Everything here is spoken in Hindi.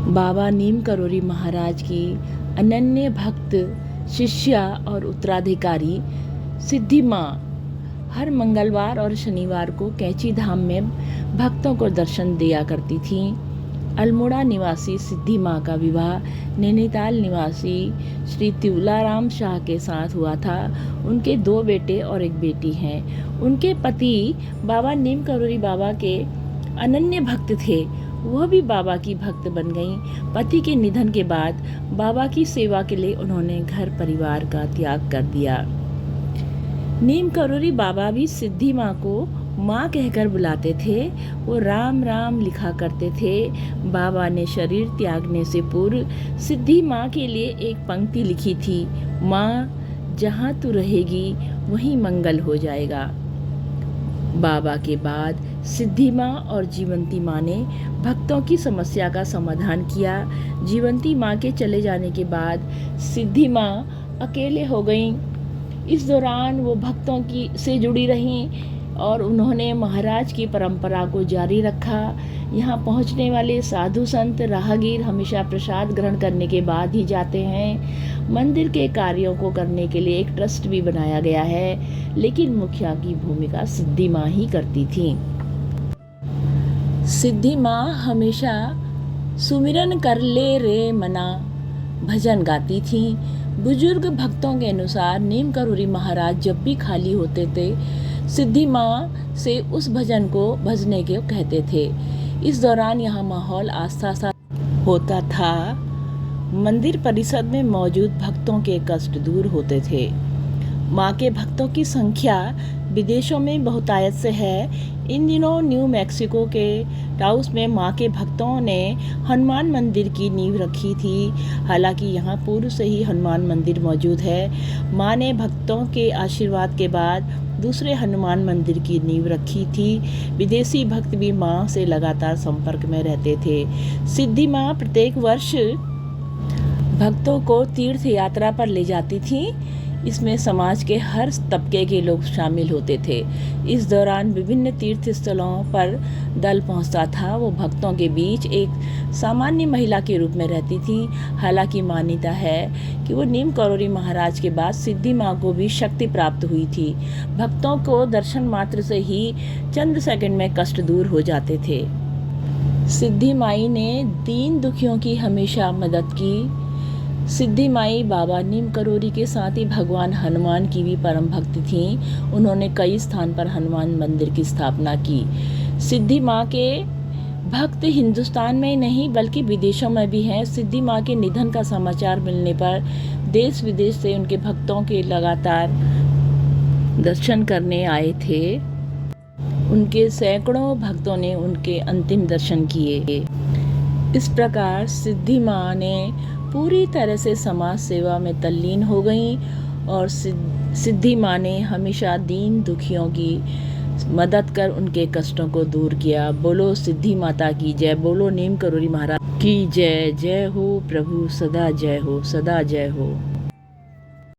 बाबा नीम करोली महाराज की अनन्य भक्त शिष्या और उत्तराधिकारी सिद्धि माँ हर मंगलवार और शनिवार को कैंची धाम में भक्तों को दर्शन दिया करती थीं। अल्मोड़ा निवासी सिद्धि माँ का विवाह नैनीताल निवासी श्री तिवलाराम शाह के साथ हुआ था। उनके 2 बेटे और 1 बेटी हैं। उनके पति बाबा नीम करोली बाबा के अनन्य भक्त थे। वह भी बाबा की भक्त बन गईं। पति के निधन के बाद बाबा की सेवा के लिए उन्होंने घर परिवार का त्याग कर दिया। नीम करोली बाबा भी सिद्धि माँ को माँ कहकर बुलाते थे। वो राम राम लिखा करते थे। बाबा ने शरीर त्यागने से पूर्व सिद्धि माँ के लिए एक पंक्ति लिखी थी, माँ जहाँ तू रहेगी वहीं मंगल हो जाएगा। बाबा के बाद सिद्धि माँ और जीवंती माँ ने भक्तों की समस्या का समाधान किया। जीवंती माँ के चले जाने के बाद सिद्धि माँ अकेले हो गईं। इस दौरान वो भक्तों की से जुड़ी रहीं और उन्होंने महाराज की परंपरा को जारी रखा। यहाँ पहुँचने वाले साधु संत राहगीर हमेशा प्रसाद ग्रहण करने के बाद ही जाते हैं। मंदिर के कार्यों को करने के लिए एक ट्रस्ट भी बनाया गया है, लेकिन मुखिया की भूमिका सिद्धि माँ ही करती थी। सिद्धि माँ हमेशा सुमिरन कर ले रे मना भजन गाती थीं। बुजुर्ग भक्तों के अनुसार नीम करोली महाराज जब भी खाली होते थे सिद्धि माँ से उस भजन को भजने के कहते थे। इस दौरान यहाँ माहौल आस्था सा होता था। मंदिर परिसर में मौजूद भक्तों के कष्ट दूर होते थे। माँ के भक्तों की संख्या विदेशों में बहुतायत से है। इन दिनों न्यू मैक्सिको के टाउस में माँ के भक्तों ने हनुमान मंदिर की नींव रखी थी। हालांकि यहाँ पूर्व से ही हनुमान मंदिर मौजूद है। माँ ने भक्तों के आशीर्वाद के बाद दूसरे हनुमान मंदिर की नींव रखी थी। विदेशी भक्त भी माँ से लगातार संपर्क में रहते थे। सिद्धि माँ प्रत्येक वर्ष भक्तों को तीर्थ यात्रा पर ले जाती थी। इसमें समाज के हर तबके के लोग शामिल होते थे। इस दौरान विभिन्न तीर्थ स्थलों पर दल पहुंचता था। वो भक्तों के बीच एक सामान्य महिला के रूप में रहती थी। हालांकि मान्यता है कि वो नीम करोली महाराज के बाद सिद्धि माँ को भी शक्ति प्राप्त हुई थी। भक्तों को दर्शन मात्र से ही चंद सेकंड में कष्ट दूर हो जाते थे। सिद्धि माई ने दीन दुखियों की हमेशा मदद की। सिद्धि माई बाबा नीम करोली के साथ ही भगवान हनुमान की भी परम भक्त थीं। उन्होंने कई स्थान पर हनुमान मंदिर की स्थापना की। सिद्धि माँ के भक्त हिंदुस्तान में नहीं बल्कि विदेशों में भी हैं। सिद्धि माँ के निधन का समाचार मिलने पर देश विदेश से उनके भक्तों के लगातार दर्शन करने आए थे। उनके सैकड़ों भक्तों ने उनके अंतिम दर्शन किए। इस प्रकार सिद्धि माँ ने पूरी तरह से समाज सेवा में तल्लीन हो गईं और सिद्धि माँ ने हमेशा दीन दुखियों की मदद कर उनके कष्टों को दूर किया। बोलो सिद्धि माता की जय। बोलो नीम करोली महाराज की जय। जय हो प्रभु, सदा जय हो, सदा जय हो।